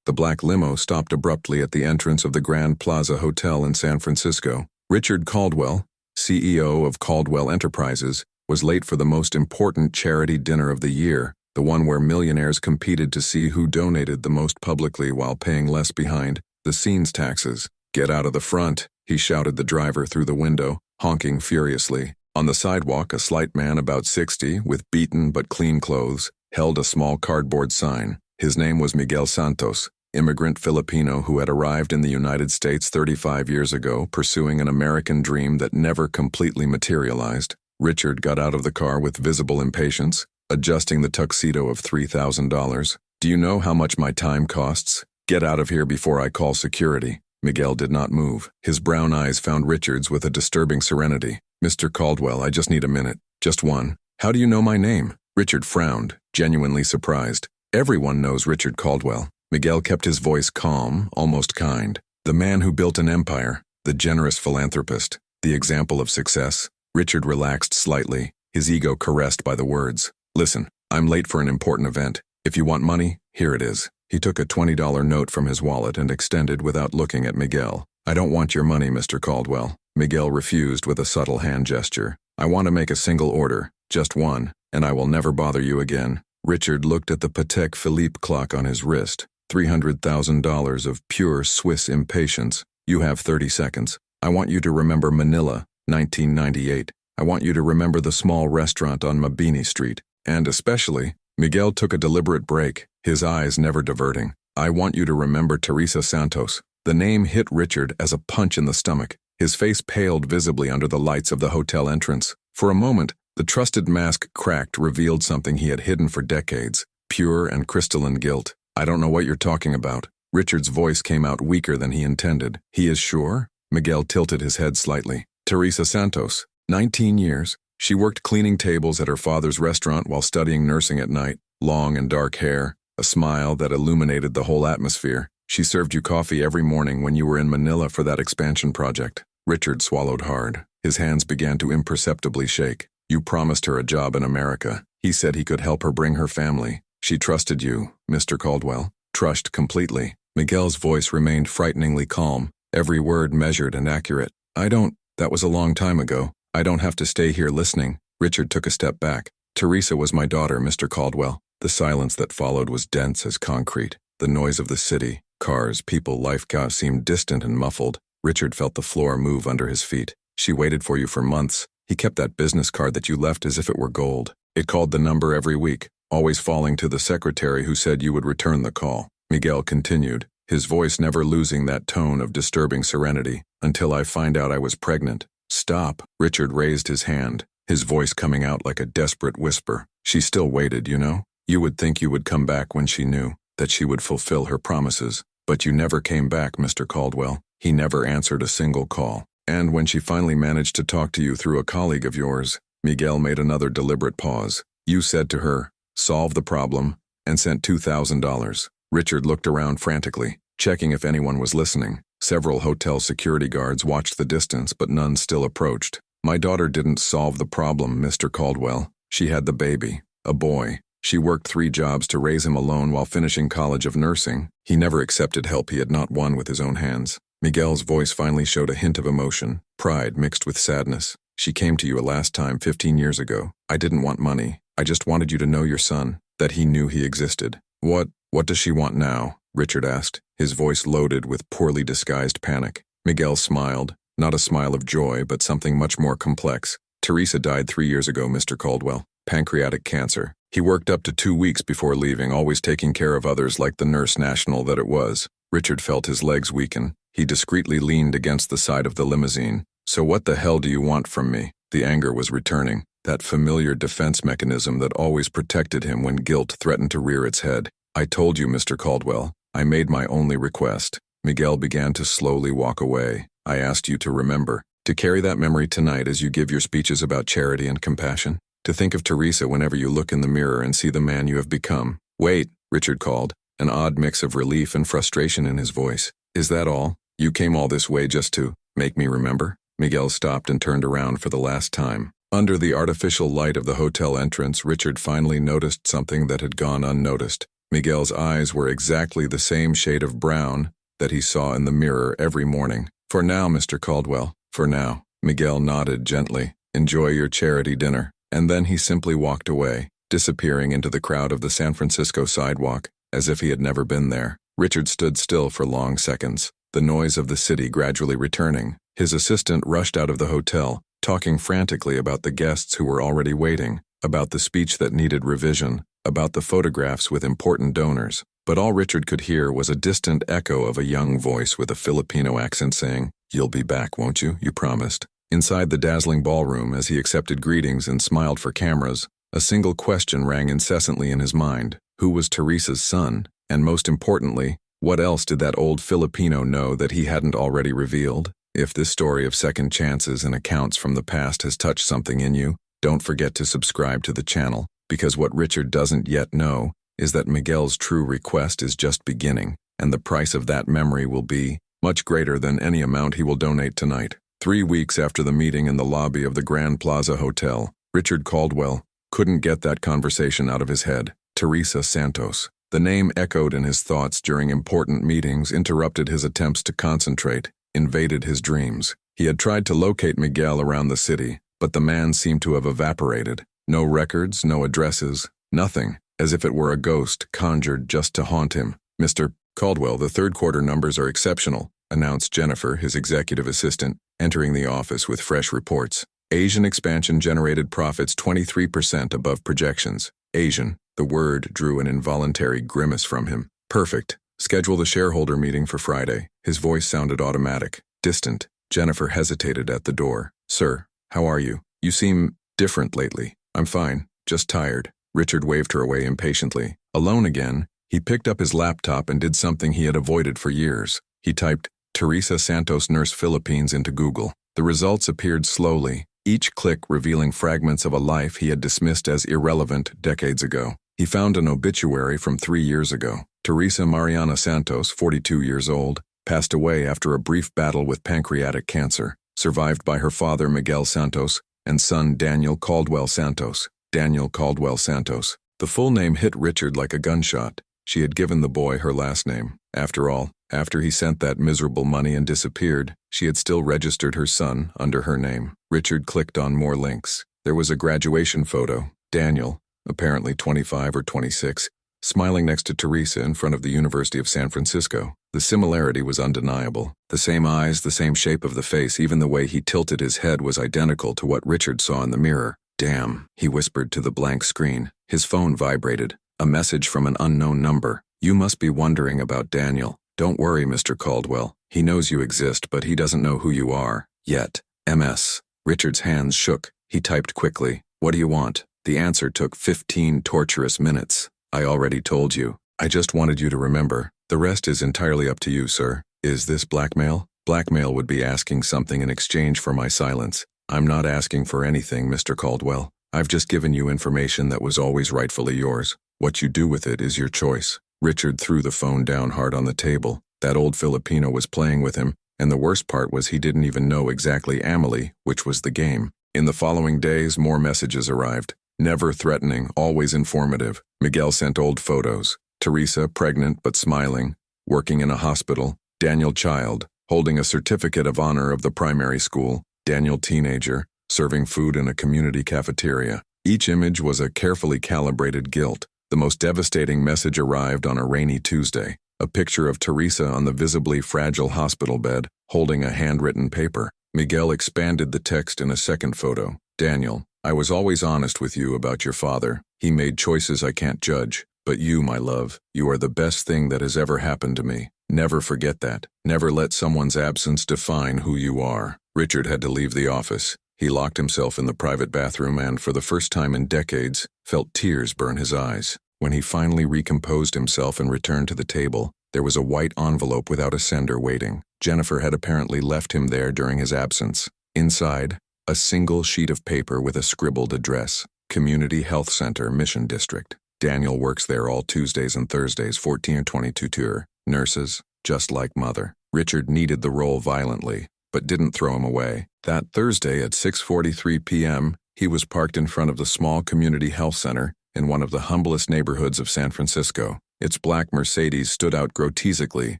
The black limo stopped abruptly at the entrance of the Grand Plaza Hotel in San Francisco. Richard Caldwell, CEO of Caldwell Enterprises, was late for the most important charity dinner of the year, the one where millionaires competed to see who donated the most publicly while paying less behind the scenes taxes. "Get out of the front," he shouted the driver through the window, honking furiously. On the sidewalk, a slight man about 60, with beaten but clean clothes, held a small cardboard sign. His name was Miguel Santos, immigrant Filipino who had arrived in the United States 35 years ago, pursuing an American dream that never completely materialized. Richard got out of the car with visible impatience, adjusting the tuxedo of $3,000. "Do you know how much my time costs? Get out of here before I call security." Miguel did not move. His brown eyes found Richard's with a disturbing serenity. "Mr. Caldwell, I just need a minute. Just one." "How do you know my name?" Richard frowned, genuinely surprised. Everyone knows Richard Caldwell. Miguel kept his voice calm, almost kind. "The man who built an empire, the generous philanthropist, the example of success." Richard relaxed slightly, his ego caressed by the words. "Listen, I'm late for an important event. If you want money, here it is." He took a $20 note from his wallet and extended without looking at Miguel. "I don't want your money, Mr. Caldwell." Miguel refused with a subtle hand gesture. "I want to make a single order, just one, and I will never bother you again." Richard looked at the Patek Philippe clock on his wrist. $300,000 of pure Swiss impatience. "You have 30 seconds. I want you to remember Manila, 1998. I want you to remember the small restaurant on Mabini Street. And especially," Miguel took a deliberate break, his eyes never diverting, "I want you to remember Teresa Santos." The name hit Richard as a punch in the stomach. His face paled visibly under the lights of the hotel entrance. For a moment, the trusted mask cracked, revealed something he had hidden for decades, pure and crystalline guilt. "I don't know what you're talking about." Richard's voice came out weaker than he intended. "He is sure?" Miguel tilted his head slightly. "Teresa Santos, 19 years. She worked cleaning tables at her father's restaurant while studying nursing at night. Long and dark hair, a smile that illuminated the whole atmosphere. She served you coffee every morning when you were in Manila for that expansion project." Richard swallowed hard. His hands began to imperceptibly shake. "You promised her a job in America. He said he could help her bring her family. She trusted you, Mr. Caldwell." "Trust completely." Miguel's voice remained frighteningly calm, every word measured and accurate. That was a long time ago. I don't have to stay here listening." Richard took a step back. "Teresa was my daughter, Mr. Caldwell." The silence that followed was dense as concrete. The noise of the city, cars, people, life seemed distant and muffled. Richard felt the floor move under his feet. "She waited for you for months. He kept that business card that you left as if it were gold. It called the number every week, always falling to the secretary who said you would return the call." Miguel continued, his voice never losing that tone of disturbing serenity. "Until I find out I was pregnant." "Stop." Richard raised his hand, his voice coming out like a desperate whisper. "She still waited, you know? You would think you would come back when she knew that she would fulfill her promises. But you never came back, Mr. Caldwell. He never answered a single call. And when she finally managed to talk to you through a colleague of yours," Miguel made another deliberate pause, "you said to her, 'Solve the problem,' and sent $2,000. Richard looked around frantically, checking if anyone was listening. Several hotel security guards watched the distance, but none still approached. "My daughter didn't solve the problem, Mr. Caldwell. She had the baby, a boy. She worked 3 jobs to raise him alone while finishing college of nursing. He never accepted help he had not won with his own hands." Miguel's voice finally showed a hint of emotion, pride mixed with sadness. "She came to you a last time 15 years ago. I didn't want money. I just wanted you to know your son, that he knew he existed." What does she want now?" Richard asked, his voice loaded with poorly disguised panic. Miguel smiled, not a smile of joy, but something much more complex. "Teresa died 3 years ago, Mr. Caldwell. Pancreatic cancer. He worked up to 2 weeks before leaving, always taking care of others like the nurse national that it was." Richard felt his legs weaken. He discreetly leaned against the side of the limousine. "So what the hell do you want from me?" The anger was returning, that familiar defense mechanism that always protected him when guilt threatened to rear its head. "I told you, Mr. Caldwell. I made my only request." Miguel began to slowly walk away. "I asked you to remember, to carry that memory tonight as you give your speeches about charity and compassion. To think of Teresa whenever you look in the mirror and see the man you have become." "Wait," Richard called, an odd mix of relief and frustration in his voice. "Is that all? You came all this way just to make me remember?" Miguel stopped and turned around for the last time. Under the artificial light of the hotel entrance, Richard finally noticed something that had gone unnoticed. Miguel's eyes were exactly the same shade of brown that he saw in the mirror every morning. "For now, Mr. Caldwell, for now." Miguel nodded gently. "Enjoy your charity dinner." And then he simply walked away, disappearing into the crowd of the San Francisco sidewalk, as if he had never been there. Richard stood still for long seconds, the noise of the city gradually returning. His assistant rushed out of the hotel, talking frantically about the guests who were already waiting, about the speech that needed revision, about the photographs with important donors. But all Richard could hear was a distant echo of a young voice with a Filipino accent saying, "You'll be back, won't you? You promised." Inside the dazzling ballroom, as he accepted greetings and smiled for cameras, a single question rang incessantly in his mind. Who was Teresa's son? And most importantly, what else did that old Filipino know that he hadn't already revealed? If this story of second chances and accounts from the past has touched something in you, don't forget to subscribe to the channel, because what Richard doesn't yet know is that Miguel's true request is just beginning, and the price of that memory will be much greater than any amount he will donate tonight. 3 weeks after the meeting in the lobby of the Grand Plaza Hotel, Richard Caldwell couldn't get that conversation out of his head. Teresa Santos. The name echoed in his thoughts during important meetings, interrupted his attempts to concentrate, invaded his dreams. He had tried to locate Miguel around the city, but the man seemed to have evaporated. No records, no addresses, nothing, as if it were a ghost conjured just to haunt him. "Mr. Caldwell, the third quarter numbers are exceptional," announced Jennifer, his executive assistant, entering the office with fresh reports. Asian expansion generated profits 23% above projections. Asian, the word drew an involuntary grimace from him. "Perfect. Schedule the shareholder meeting for Friday." His voice sounded automatic, distant. Jennifer hesitated at the door. "Sir, how are you? You seem different lately." "I'm fine, just tired." Richard waved her away impatiently. Alone again, he picked up his laptop and did something he had avoided for years. He typed Teresa Santos Nurse Philippines into Google. The results appeared slowly, each click revealing fragments of a life he had dismissed as irrelevant decades ago. He found an obituary from 3 years ago. Teresa Mariana Santos, 42 years old, passed away after a brief battle with pancreatic cancer, survived by her father Miguel Santos and son Daniel Caldwell Santos. Daniel Caldwell Santos. The full name hit Richard like a gunshot. She had given the boy her last name. After all, after he sent that miserable money and disappeared, she had still registered her son under her name. Richard clicked on more links. There was a graduation photo. Daniel, apparently 25 or 26, smiling next to Teresa in front of the University of San Francisco. The similarity was undeniable. The same eyes, the same shape of the face, even the way he tilted his head was identical to what Richard saw in the mirror. "Damn," he whispered to the blank screen. His phone vibrated. A message from an unknown number. "You must be wondering about Daniel. Don't worry, Mr. Caldwell. He knows you exist, but he doesn't know who you are. Yet. MS. Richard's hands shook. He typed quickly. "What do you want?" The answer took 15 torturous minutes. "I already told you. I just wanted you to remember. The rest is entirely up to you, sir." "Is this blackmail?" "Blackmail would be asking something in exchange for my silence. I'm not asking for anything, Mr. Caldwell. I've just given you information that was always rightfully yours. What you do with it is your choice." Richard threw the phone down hard on the table. That old Filipino was playing with him, and the worst part was he didn't even know exactly Amelie, which was the game. In the following days, more messages arrived. Never threatening, always informative. Miguel sent old photos. Teresa, pregnant but smiling, working in a hospital. Daniel, child, holding a certificate of honor of the primary school. Daniel, teenager, serving food in a community cafeteria. Each image was a carefully calibrated guilt. The most devastating message arrived on a rainy Tuesday. A picture of Teresa on the visibly fragile hospital bed, holding a handwritten paper. Miguel expanded the text in a second photo. "Daniel, I was always honest with you about your father. He made choices I can't judge. But you, my love, you are the best thing that has ever happened to me. Never forget that. Never let someone's absence define who you are." Richard had to leave the office. He locked himself in the private bathroom and, for the first time in decades, felt tears burn his eyes. When he finally recomposed himself and returned to the table, there was a white envelope without a sender waiting. Jennifer had apparently left him there during his absence. Inside, a single sheet of paper with a scribbled address. Community Health Center, Mission District. Daniel works there all Tuesdays and Thursdays, 14 or 22 tour. Nurses, just like mother. Richard needed the role violently, but didn't throw him away. That Thursday at 6:43 p.m., he was parked in front of the small community health center in one of the humblest neighborhoods of San Francisco. Its black Mercedes stood out grotesquely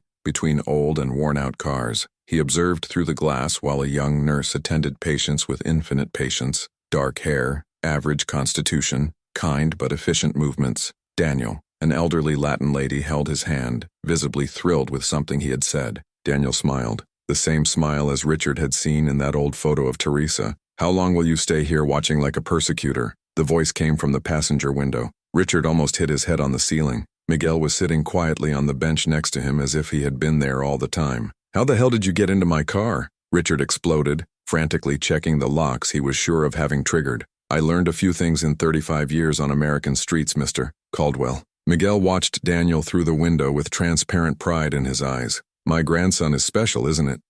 between old and worn-out cars. He observed through the glass while a young nurse attended patients with infinite patience, dark hair, average constitution, kind but efficient movements. Daniel, an elderly Latin lady, held his hand, visibly thrilled with something he had said. Daniel smiled, the same smile as Richard had seen in that old photo of Teresa. "How long will you stay here watching like a persecutor?" The voice came from the passenger window. Richard almost hit his head on the ceiling. Miguel was sitting quietly on the bench next to him as if he had been there all the time. "How the hell did you get into my car?" Richard exploded, frantically checking the locks he was sure of having triggered. "I learned a few things in 35 years on American streets, Mr. Caldwell." Miguel watched Daniel through the window with transparent pride in his eyes. "My grandson is special, isn't it?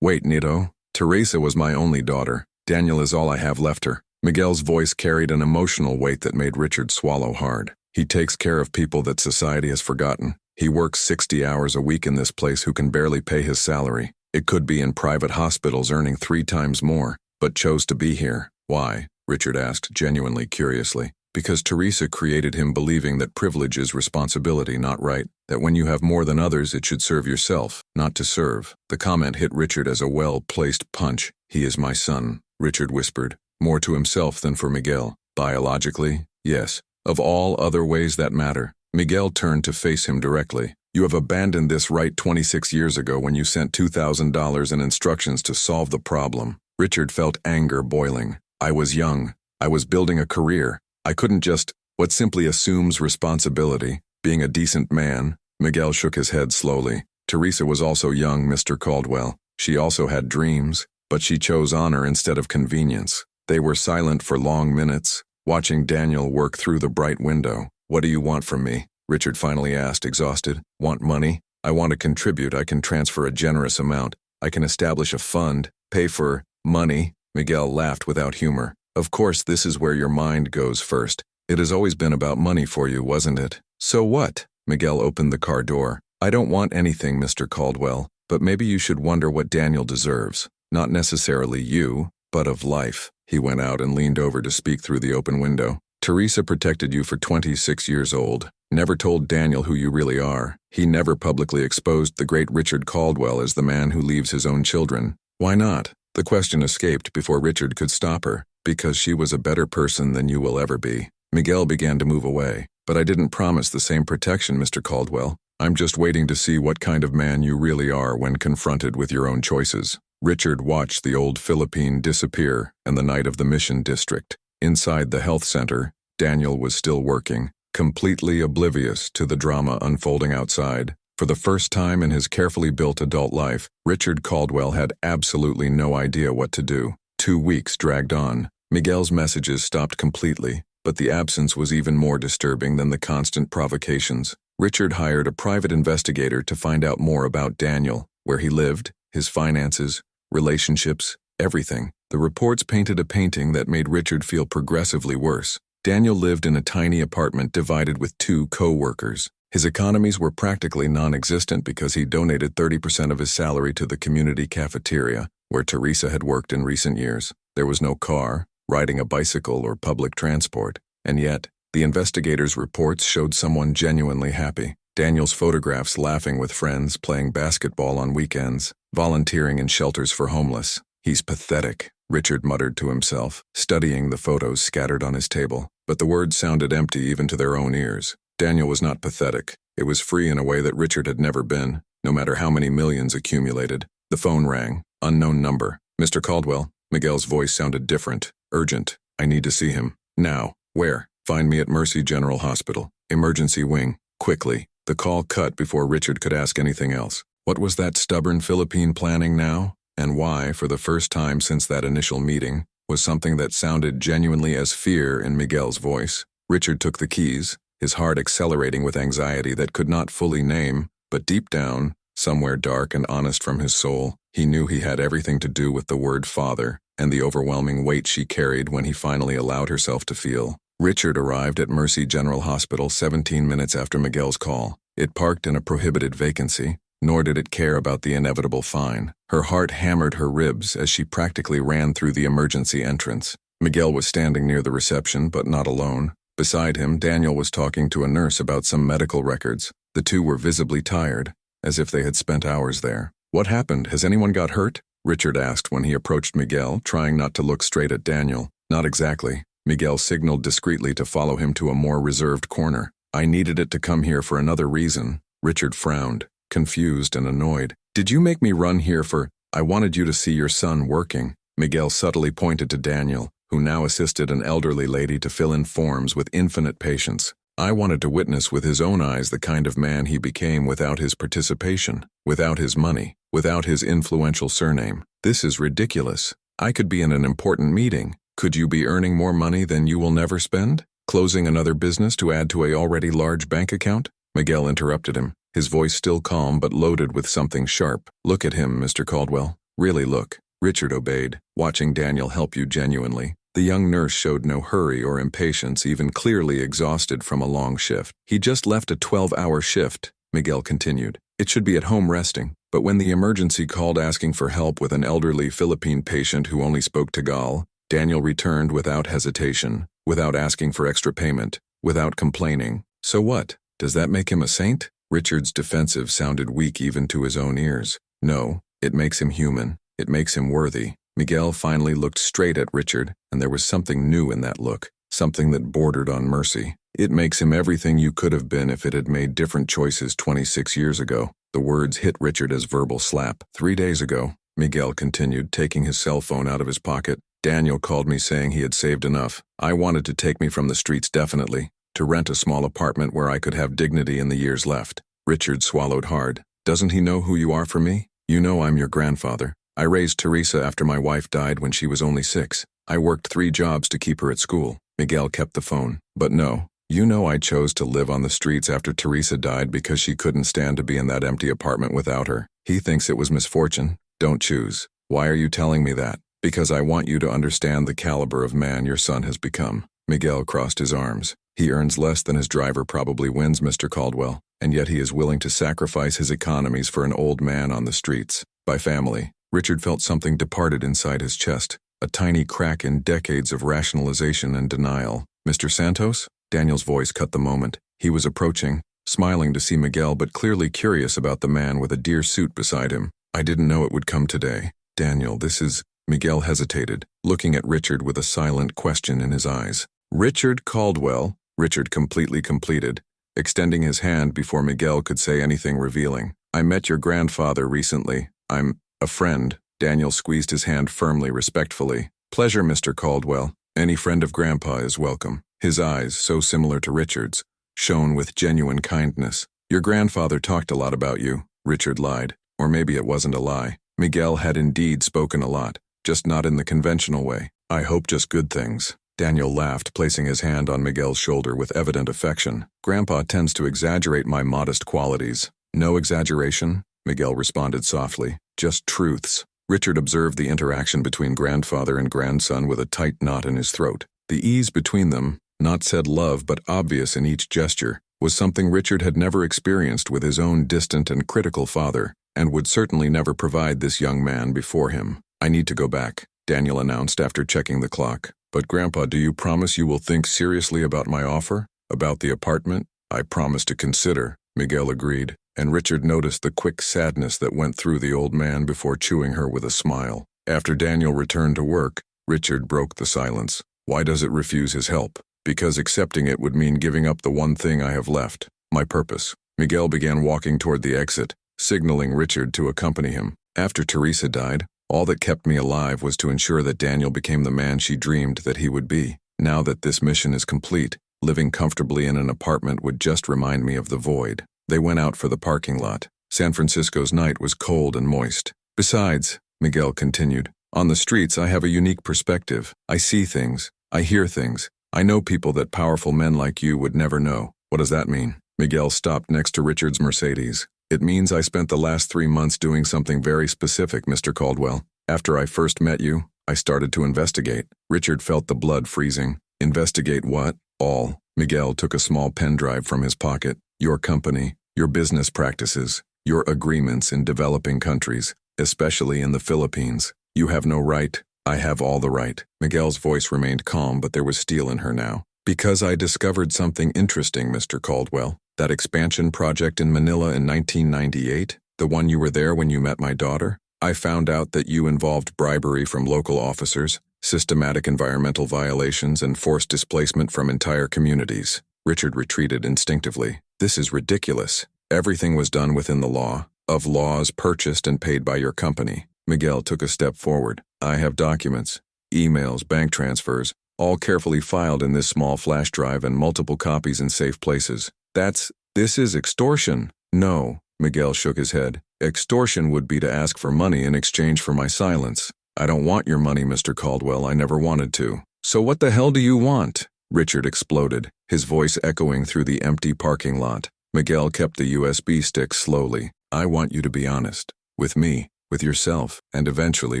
Wait, Nito. Teresa was my only daughter. Daniel is all I have left her." Miguel's voice carried an emotional weight that made Richard swallow hard. "He takes care of people that society has forgotten. He works 60 hours a week in this place who can barely pay his salary. It could be in private hospitals earning 3 times more, but chose to be here." "Why?" Richard asked, genuinely curiously. "Because Teresa created him believing that privilege is responsibility, not right. That when you have more than others, it should serve yourself, not to serve." The comment hit Richard as a well-placed punch. "He is my son," Richard whispered, more to himself than for Miguel. "Biologically, yes. Of all other ways that matter." Miguel turned to face him directly. "You have abandoned this right 26 years ago when you sent $2,000 in instructions to solve the problem." Richard felt anger boiling. "I was young. I was building a career. I couldn't just, what simply assumes responsibility, being a decent man." Miguel shook his head slowly. "Teresa was also young, Mr. Caldwell. She also had dreams, but she chose honor instead of convenience." They were silent for long minutes, watching Daniel work through the bright window. "What do you want from me?" Richard finally asked, exhausted. "Want money? I want to contribute. I can transfer a generous amount. I can establish a fund, pay for money." Miguel laughed without humor. "Of course, this is where your mind goes first. It has always been about money for you, wasn't it?" "So what?" Miguel opened the car door. "I don't want anything, Mr. Caldwell, but maybe you should wonder what Daniel deserves. Not necessarily you, but of life." He went out and leaned over to speak through the open window. "Teresa protected you for 26 years old. Never told Daniel who you really are. He never publicly exposed the great Richard Caldwell as the man who leaves his own children." "Why not?" The question escaped before Richard could stop her. "Because she was a better person than you will ever be." Miguel began to move away. "But I didn't promise the same protection, Mr. Caldwell. I'm just waiting to see what kind of man you really are when confronted with your own choices." Richard watched the old Philippine disappear and the night of the Mission District. Inside the health center, Daniel was still working, completely oblivious to the drama unfolding outside. For the first time in his carefully built adult life, Richard Caldwell had absolutely no idea what to do. 2 weeks dragged on. Miguel's messages stopped completely, but the absence was even more disturbing than the constant provocations. Richard hired a private investigator to find out more about Daniel, where he lived, his finances, relationships, everything. The reports painted a painting that made Richard feel progressively worse. Daniel lived in a tiny apartment divided with 2 co-workers. His economies were practically non-existent because he donated 30% of his salary to the community cafeteria, where Teresa had worked in recent years. There was no car, riding a bicycle, or public transport. And yet, the investigators' reports showed someone genuinely happy. Daniel's photographs laughing with friends, playing basketball on weekends, volunteering in shelters for homeless. "He's pathetic," Richard muttered to himself, studying the photos scattered on his table. But the words sounded empty even to their own ears. Daniel was not pathetic. It was free in a way that Richard had never been, no matter how many millions accumulated. The phone rang. Unknown number. "Mr. Caldwell." Miguel's voice sounded different, urgent. "I need to see him. Now." "Where?" "Find me at Mercy General Hospital. Emergency wing. Quickly." The call cut before Richard could ask anything else. What was that stubborn Philippine planning now? And why, for the first time since that initial meeting, was something that sounded genuinely as fear in Miguel's voice? Richard took the keys, his heart accelerating with anxiety that could not fully name, but deep down, somewhere dark and honest from his soul, he knew he had everything to do with the word father and the overwhelming weight she carried when he finally allowed herself to feel. Richard arrived at Mercy General Hospital 17 minutes after Miguel's call. It parked in a prohibited vacancy, nor did it care about the inevitable fine. Her heart hammered her ribs as she practically ran through the emergency entrance. Miguel was standing near the reception, but not alone. Beside him, Daniel was talking to a nurse about some medical records. The two were visibly tired, as if they had spent hours there. "What happened? Has anyone got hurt?" Richard asked when he approached Miguel, trying not to look straight at Daniel. "Not exactly." Miguel signaled discreetly to follow him to a more reserved corner. "I needed it to come here for another reason." Richard frowned, confused and annoyed. "Did you make me run here for— I wanted you to see your son working." Miguel subtly pointed to Daniel, who now assisted an elderly lady to fill in forms with infinite patience. "I wanted to witness with his own eyes the kind of man he became without his participation, without his money, without his influential surname. This is ridiculous. I could be in an important meeting. Could you be earning more money than you will never spend? Closing another business to add to a already large bank account?" Miguel interrupted him, his voice still calm but loaded with something sharp. "Look at him, Mr. Caldwell. Really look." Richard obeyed, watching Daniel help you genuinely. The young nurse showed no hurry or impatience, even clearly exhausted from a long shift. "He just left a 12-hour shift," Miguel continued. "It should be at home resting. But when the emergency called asking for help with an elderly Philippine patient who only spoke Tagalog, Daniel returned without hesitation, without asking for extra payment, without complaining. So what? Does that make him a saint?" Richard's defensive sounded weak even to his own ears. "No, it makes him human. It makes him worthy." Miguel finally looked straight at Richard, and there was something new in that look, something that bordered on mercy. "It makes him everything you could have been if it had made different choices 26 years ago." The words hit Richard as verbal slap. 3 days ago, Miguel continued, taking his cell phone out of his pocket, "Daniel called me saying he had saved enough. I wanted to take me from the streets definitely, to rent a small apartment where I could have dignity in the years left." Richard swallowed hard. "Doesn't he know who you are for me? You know I'm your grandfather. I raised Teresa after my wife died when she was only 6. I worked 3 jobs to keep her at school." Miguel kept the phone. "But no, you know I chose to live on the streets after Teresa died because she couldn't stand to be in that empty apartment without her. He thinks it was misfortune. Don't choose. Why are you telling me that?" "Because I want you to understand the caliber of man your son has become." Miguel crossed his arms. "He earns less than his driver probably wins, Mr. Caldwell, and yet he is willing to sacrifice his economies for an old man on the streets. By family." Richard felt something departed inside his chest, a tiny crack in decades of rationalization and denial. "Mr. Santos?" Daniel's voice cut the moment. He was approaching, smiling to see Miguel but clearly curious about the man with a deer suit beside him. "I didn't know it would come today." "Daniel, this is—" Miguel hesitated, looking at Richard with a silent question in his eyes. "Richard Caldwell," Richard completely completed, extending his hand before Miguel could say anything revealing. "I met your grandfather recently. I'm a friend." Daniel squeezed his hand firmly, respectfully. "Pleasure, Mr. Caldwell. Any friend of Grandpa is welcome." His eyes, so similar to Richard's, shone with genuine kindness. "Your grandfather talked a lot about you," Richard lied. Or maybe it wasn't a lie. Miguel had indeed spoken a lot, just not in the conventional way. "I hope just good things." Daniel laughed, placing his hand on Miguel's shoulder with evident affection. "Grandpa tends to exaggerate my modest qualities." "No exaggeration," Miguel responded softly. "Just truths." Richard observed the interaction between grandfather and grandson with a tight knot in his throat. The ease between them, not said love but obvious in each gesture, was something Richard had never experienced with his own distant and critical father, and would certainly never provide this young man before him. "I need to go back," Daniel announced after checking the clock. "But Grandpa, do you promise you will think seriously about my offer? About the apartment?" "I promise to consider," Miguel agreed, and Richard noticed the quick sadness that went through the old man before chewing her with a smile. After Daniel returned to work, Richard broke the silence. "Why does it refuse his help?" "Because accepting it would mean giving up the one thing I have left, my purpose." Miguel began walking toward the exit, signaling Richard to accompany him. "After Teresa died, all that kept me alive was to ensure that Daniel became the man she dreamed that he would be. Now that this mission is complete, living comfortably in an apartment would just remind me of the void." They went out for the parking lot. San Francisco's night was cold and moist. "Besides," Miguel continued, "on the streets I have a unique perspective. I see things. I hear things. I know people that powerful men like you would never know." "What does that mean?" Miguel stopped next to Richard's Mercedes. "It means I spent the last 3 months doing something very specific, Mr. Caldwell. After I first met you, I started to investigate." Richard felt the blood freezing. "Investigate what?" "All." Miguel took a small pen drive from his pocket. "Your company, your business practices, your agreements in developing countries, especially in the Philippines. You have no right. I have all the right." Miguel's voice remained calm, but there was steel in her now. Because I discovered something interesting, Mr. Caldwell. That expansion project in Manila in 1998, the one you were there when you met my daughter, I found out that you involved bribery from local officers, systematic environmental violations, and forced displacement from entire communities. Richard retreated instinctively. This is ridiculous. Everything was done within the law, of laws purchased and paid by your company. Miguel took a step forward. I have documents, emails, bank transfers, all carefully filed in this small flash drive and multiple copies in safe places. This is extortion. No, Miguel shook his head. Extortion would be to ask for money in exchange for my silence. I don't want your money, Mr. Caldwell. I never wanted to. So what the hell do you want? Richard exploded, his voice echoing through the empty parking lot. Miguel kept the USB stick slowly. I want you to be honest. With me, with yourself, and eventually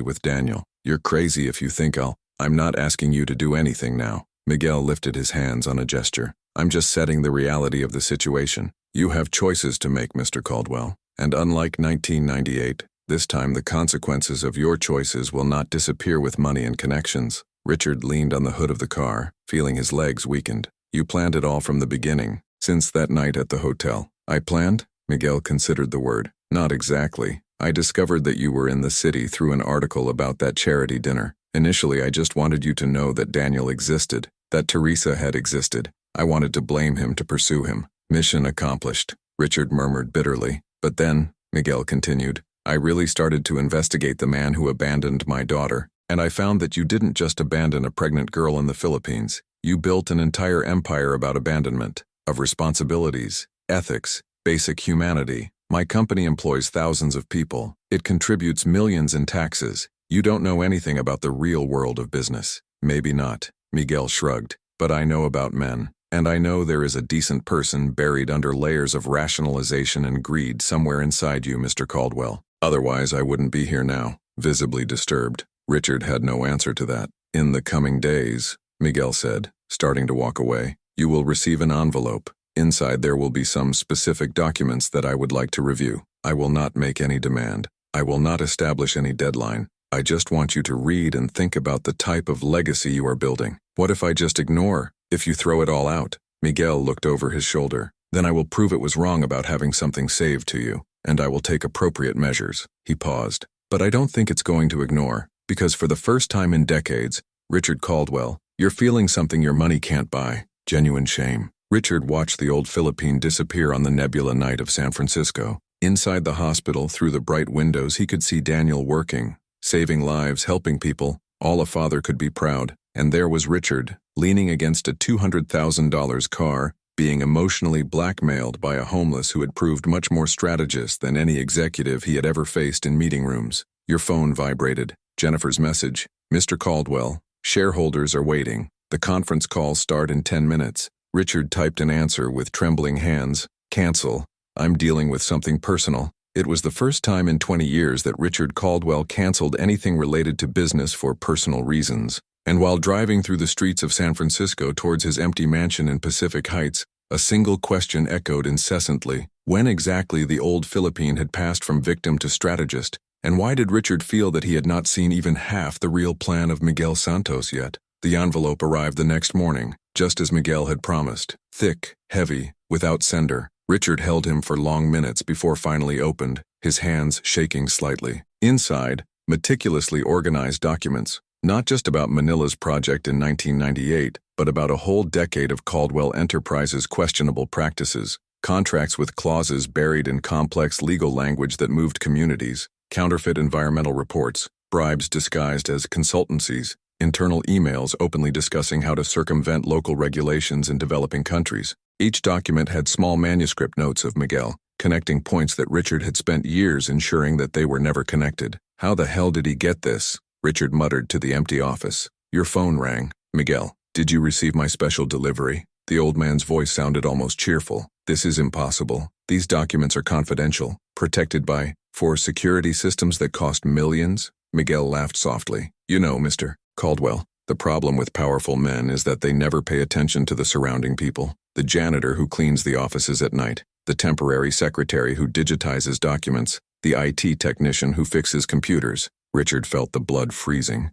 with Daniel. You're crazy if you think I'm not asking you to do anything now. Miguel lifted his hands on a gesture. I'm just setting the reality of the situation. You have choices to make, Mr. Caldwell. And unlike 1998, this time the consequences of your choices will not disappear with money and connections. Richard leaned on the hood of the car, feeling his legs weakened. You planned it all from the beginning, since that night at the hotel. I planned? Miguel considered the word. Not exactly. I discovered that you were in the city through an article about that charity dinner. Initially, I just wanted you to know that Daniel existed, that Teresa had existed. I wanted to blame him to pursue him. Mission accomplished, Richard murmured bitterly. But then, Miguel continued, I really started to investigate the man who abandoned my daughter, and I found that you didn't just abandon a pregnant girl in the Philippines. You built an entire empire about abandonment, of responsibilities, ethics, basic humanity. My company employs thousands of people. It contributes millions in taxes. You don't know anything about the real world of business. Maybe not, Miguel shrugged, but I know about men. And I know there is a decent person buried under layers of rationalization and greed somewhere inside you, Mr. Caldwell. Otherwise, I wouldn't be here now. Visibly disturbed, Richard had no answer to that. In the coming days, Miguel said, starting to walk away, you will receive an envelope. Inside there will be some specific documents that I would like to review. I will not make any demand. I will not establish any deadline. I just want you to read and think about the type of legacy you are building. What if I just ignore? If you throw it all out? Miguel looked over his shoulder. Then I will prove it was wrong about having something saved to you, and I will take appropriate measures. He paused. But I don't think it's going to ignore, because for the first time in decades, Richard Caldwell, you're feeling something your money can't buy. Genuine shame. Richard watched the old Philippine disappear on the nebula night of San Francisco. Inside the hospital, through the bright windows, he could see Daniel working, saving lives, helping people. All a father could be proud. And there was Richard, leaning against a $200,000 car, being emotionally blackmailed by a homeless who had proved much more strategist than any executive he had ever faced in meeting rooms. Your phone vibrated. Jennifer's message. Mr. Caldwell, shareholders are waiting. The conference calls start in 10 minutes. Richard typed an answer with trembling hands. Cancel. I'm dealing with something personal. It was the first time in 20 years that Richard Caldwell canceled anything related to business for personal reasons. And while driving through the streets of San Francisco towards his empty mansion in Pacific Heights, a single question echoed incessantly. When exactly the old Philippine had passed from victim to strategist, and why did Richard feel that he had not seen even half the real plan of Miguel Santos yet? The envelope arrived the next morning, just as Miguel had promised. Thick, heavy, without sender. Richard held him for long minutes before finally opened, his hands shaking slightly. Inside, meticulously organized documents. Not just about Manila's project in 1998, but about a whole decade of Caldwell Enterprises' questionable practices, contracts with clauses buried in complex legal language that moved communities, counterfeit environmental reports, bribes disguised as consultancies, internal emails openly discussing how to circumvent local regulations in developing countries. Each document had small manuscript notes of Miguel, connecting points that Richard had spent years ensuring that they were never connected. How the hell did he get this? Richard muttered to the empty office. Your phone rang. Miguel, did you receive my special delivery? The old man's voice sounded almost cheerful. This is impossible. These documents are confidential, protected by security systems that cost millions. Miguel laughed softly. You know, Mr. Caldwell, the problem with powerful men is that they never pay attention to the surrounding people. The janitor who cleans the offices at night, the temporary secretary who digitizes documents, the IT technician who fixes computers. Richard felt the blood freezing.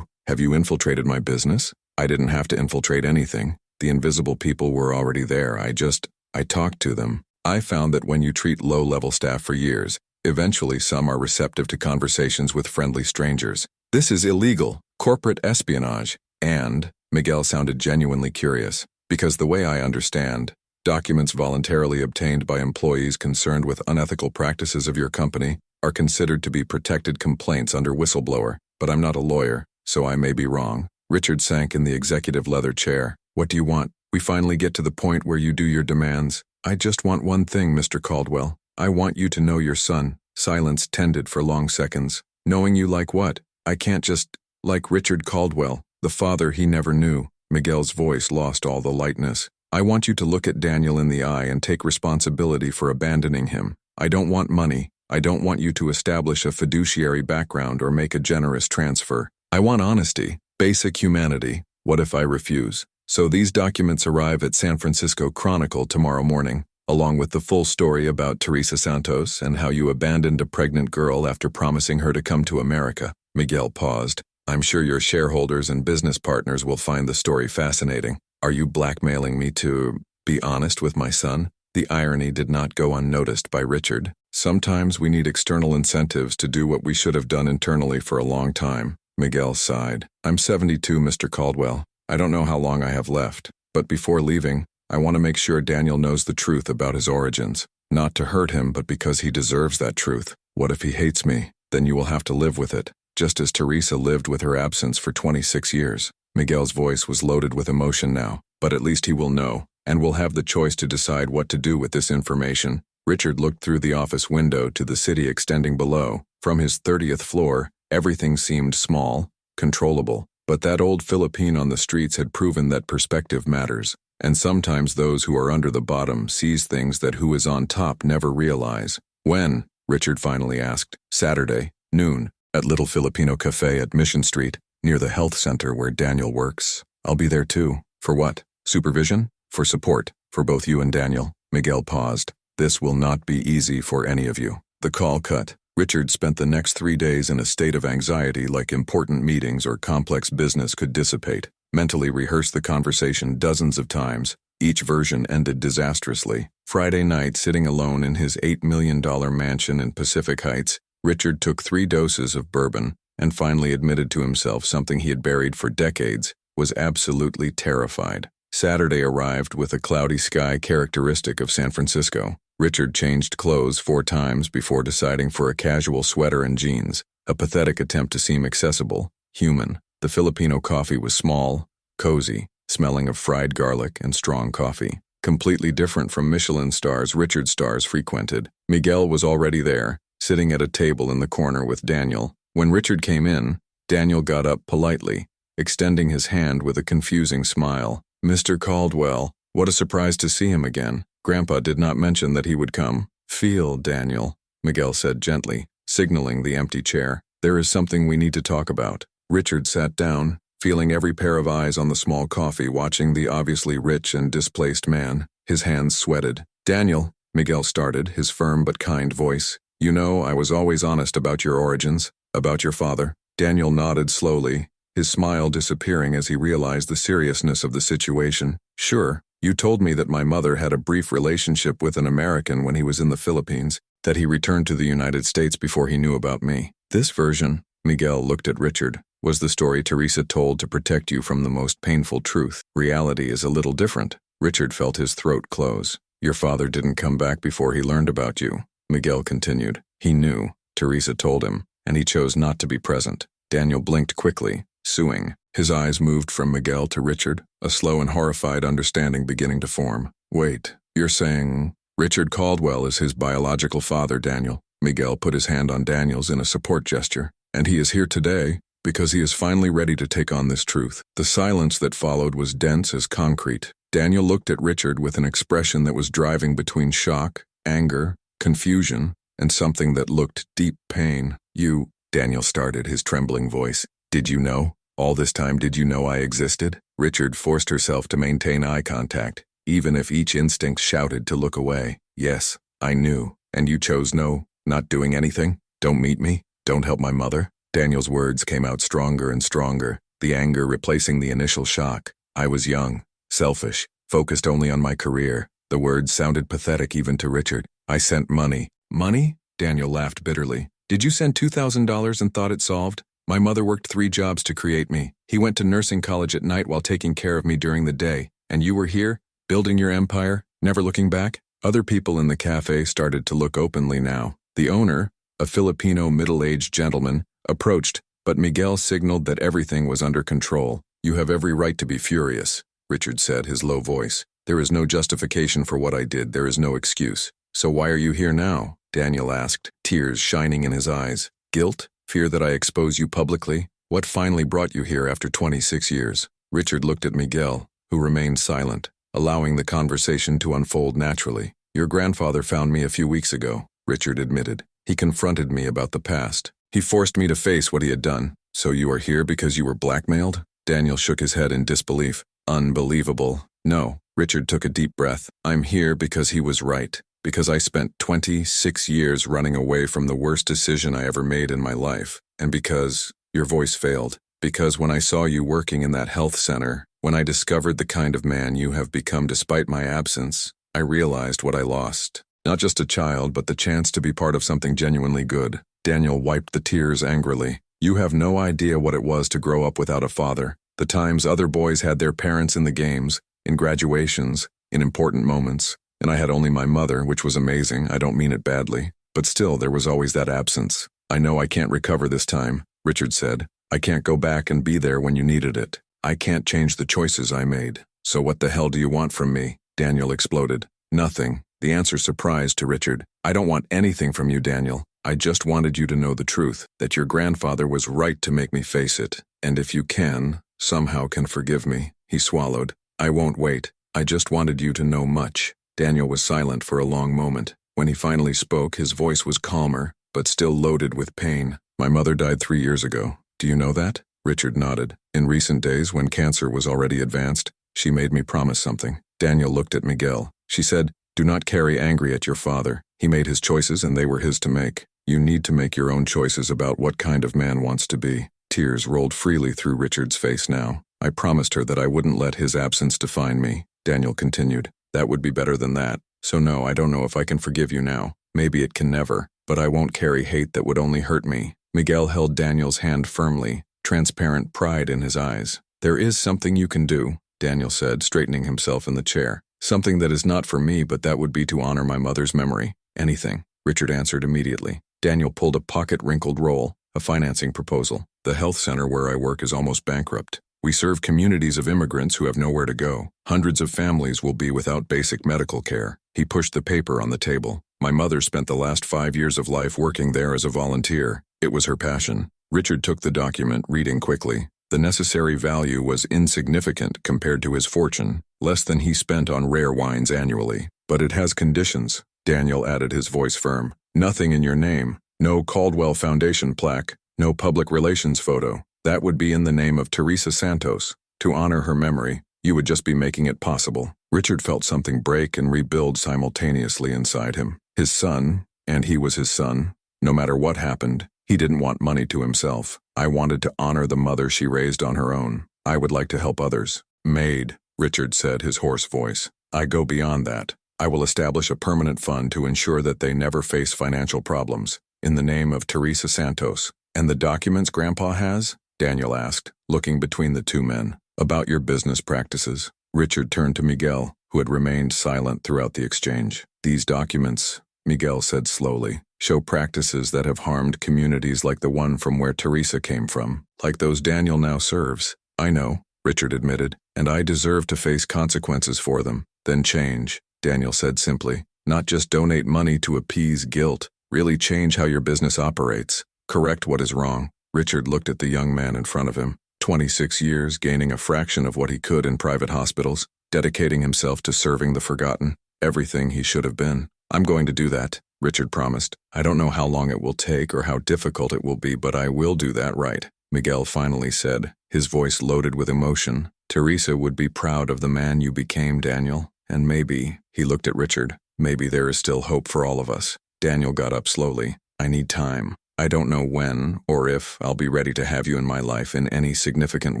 Have you infiltrated my business? I didn't have to infiltrate anything. The invisible people were already there. I talked to them. I found that when you treat low-level staff for years, eventually some are receptive to conversations with friendly strangers. This is illegal, corporate espionage, and, Miguel sounded genuinely curious, because the way I understand, documents voluntarily obtained by employees concerned with unethical practices of your company are considered to be protected complaints under whistleblower, but I'm not a lawyer, so I may be wrong. Richard sank in the executive leather chair. What do you want? We finally get to the point where you do your demands. I just want one thing, Mr. Caldwell. I want you to know your son. Silence tended for long seconds. Knowing you like what? I can't just, like Richard Caldwell, the father he never knew. Miguel's voice lost all the lightness. I want you to look at Daniel in the eye and take responsibility for abandoning him. I don't want money. I don't want you to establish a fiduciary background or make a generous transfer. I want honesty, basic humanity. What if I refuse? So these documents arrive at San Francisco Chronicle tomorrow morning, along with the full story about Teresa Santos and how you abandoned a pregnant girl after promising her to come to America. Miguel paused. I'm sure your shareholders and business partners will find the story fascinating. Are you blackmailing me to be honest with my son? The irony did not go unnoticed by Richard. Sometimes we need external incentives to do what we should have done internally for a long time. Miguel sighed. I'm 72, Mr. Caldwell. I don't know how long I have left, but before leaving, I want to make sure Daniel knows the truth about his origins. Not to hurt him, but because he deserves that truth. What if he hates me? Then you will have to live with it, just as Teresa lived with her absence for 26 years. Miguel's voice was loaded with emotion now, but at least he will know, and will have the choice to decide what to do with this information. Richard looked through the office window to the city extending below. From his 30th floor, everything seemed small, controllable, but that old Filipino on the streets had proven that perspective matters, and sometimes those who are under the bottom sees things that who is on top never realize. When? Richard finally asked. Saturday, noon, at Little Filipino Cafe at Mission Street, near the health center where Daniel works. I'll be there too. For what? Supervision? For support, for both you and Daniel. Miguel paused. This will not be easy for any of you. The call cut. Richard spent the next 3 days in a state of anxiety like important meetings or complex business could dissipate. Mentally rehearsed the conversation dozens of times. Each version ended disastrously. Friday night, sitting alone in his $8 million mansion in Pacific Heights, Richard took 3 doses of bourbon and finally admitted to himself something he had buried for decades, was absolutely terrified. Saturday arrived with a cloudy sky characteristic of San Francisco. Richard changed clothes 4 times before deciding for a casual sweater and jeans, a pathetic attempt to seem accessible, human. The Filipino coffee was small, cozy, smelling of fried garlic and strong coffee. Completely different from Michelin stars Richard stars frequented. Miguel was already there, sitting at a table in the corner with Daniel. When Richard came in, Daniel got up politely, extending his hand with a confusing smile. Mr. Caldwell, what a surprise to see him again. Grandpa did not mention that he would come. Feel, Daniel, Miguel said gently, signaling the empty chair. There is something we need to talk about. Richard sat down, feeling every pair of eyes on the small coffee, watching the obviously rich and displaced man. His hands sweated. Daniel, Miguel started, his firm but kind voice. You know, I was always honest about your origins, about your father. Daniel nodded slowly, his smile disappearing as he realized the seriousness of the situation. Sure, you told me that my mother had a brief relationship with an American when he was in the Philippines, that he returned to the United States before he knew about me. This version, Miguel looked at Richard, was the story Teresa told to protect you from the most painful truth. Reality is a little different. Richard felt his throat close. Your father didn't come back before he learned about you, Miguel continued. He knew, Teresa told him, and he chose not to be present. Daniel blinked quickly, suing. His eyes moved from Miguel to Richard, a slow and horrified understanding beginning to form. Wait, you're saying Richard Caldwell is his biological father, Daniel? Miguel put his hand on Daniel's in a support gesture. And he is here today because he is finally ready to take on this truth. The silence that followed was dense as concrete. Daniel looked at Richard with an expression that was driving between shock, anger, confusion, and something that looked deep pain. You, Daniel started, his trembling voice. Did you know? All this time did you know I existed? Richard forced herself to maintain eye contact, even if each instinct shouted to look away. Yes, I knew. And you chose no, not doing anything? Don't meet me? Don't help my mother? Daniel's words came out stronger and stronger, the anger replacing the initial shock. I was young, selfish, focused only on my career. The words sounded pathetic even to Richard. I sent money. Money? Daniel laughed bitterly. Did you send $2,000 and thought it solved? My mother worked 3 jobs to create me. He went to nursing college at night while taking care of me during the day. And you were here, building your empire, never looking back? Other people in the cafe started to look openly now. The owner, a Filipino middle-aged gentleman, approached, but Miguel signaled that everything was under control. You have every right to be furious, Richard said, his low voice. There is no justification for what I did. There is no excuse. So why are you here now? Daniel asked, tears shining in his eyes. Guilt? Fear that I expose you publicly? What finally brought you here after 26 years? Richard looked at Miguel, who remained silent, allowing the conversation to unfold naturally. Your grandfather found me a few weeks ago, Richard admitted. He confronted me about the past. He forced me to face what he had done. So you are here because you were blackmailed? Daniel shook his head in disbelief. Unbelievable. No. Richard took a deep breath. I'm here because he was right. Because I spent 26 years running away from the worst decision I ever made in my life. And because, your voice failed, because when I saw you working in that health center, when I discovered the kind of man you have become despite my absence, I realized what I lost. Not just a child, but the chance to be part of something genuinely good. Daniel wiped the tears angrily. You have no idea what it was to grow up without a father. The times other boys had their parents in the games, in graduations, in important moments. And I had only my mother, which was amazing. I don't mean it badly. But still, there was always that absence. I know I can't recover this time, Richard said. I can't go back and be there when you needed it. I can't change the choices I made. So what the hell do you want from me? Daniel exploded. Nothing. The answer surprised to Richard. I don't want anything from you, Daniel. I just wanted you to know the truth, that your grandfather was right to make me face it. And if you can, somehow can forgive me. He swallowed. I won't wait. I just wanted you to know much. Daniel was silent for a long moment. When he finally spoke, his voice was calmer, but still loaded with pain. My mother died 3 years ago. Do you know that? Richard nodded. In recent days, when cancer was already advanced, she made me promise something. Daniel looked at Miguel. She said, do not carry angry at your father. He made his choices and they were his to make. You need to make your own choices about what kind of man wants to be. Tears rolled freely through Richard's face now. I promised her that I wouldn't let his absence define me, Daniel continued. That would be better than that. So no, I don't know if I can forgive you now. Maybe it can never. But I won't carry hate that would only hurt me. Miguel held Daniel's hand firmly, transparent pride in his eyes. There is something you can do, Daniel said, straightening himself in the chair. Something that is not for me, but that would be to honor my mother's memory. Anything, Richard answered immediately. Daniel pulled a pocket-wrinkled roll, a financing proposal. The health center where I work is almost bankrupt. We serve communities of immigrants who have nowhere to go. Hundreds of families will be without basic medical care. He pushed the paper on the table. My mother spent the last 5 years of life working there as a volunteer. It was her passion. Richard took the document, reading quickly. The necessary value was insignificant compared to his fortune, less than he spent on rare wines annually. But it has conditions, Daniel added, his voice firm. Nothing in your name. No Caldwell Foundation plaque. No public relations photo. That would be in the name of Teresa Santos. To honor her memory, you would just be making it possible. Richard felt something break and rebuild simultaneously inside him. His son, and he was his son. No matter what happened, he didn't want money to himself. I wanted to honor the mother she raised on her own. I would like to help others. Maid, Richard said, his hoarse voice. I go beyond that. I will establish a permanent fund to ensure that they never face financial problems. In the name of Teresa Santos. And the documents Grandpa has? Daniel asked, looking between the two men. About your business practices. Richard turned to Miguel, who had remained silent throughout the exchange. These documents, Miguel said slowly, show practices that have harmed communities like the one from where Teresa came from, like those Daniel now serves. I know, Richard admitted, and I deserve to face consequences for them. Then change, Daniel said simply. Not just donate money to appease guilt. Really change how your business operates. Correct what is wrong. Richard looked at the young man in front of him. 26 years, gaining a fraction of what he could in private hospitals, dedicating himself to serving the forgotten, everything he should have been. I'm going to do that, Richard promised. I don't know how long it will take or how difficult it will be, but I will do that right, Miguel finally said, his voice loaded with emotion. Teresa would be proud of the man you became, Daniel. And maybe, he looked at Richard, maybe there is still hope for all of us. Daniel got up slowly. I need time. I don't know when or if I'll be ready to have you in my life in any significant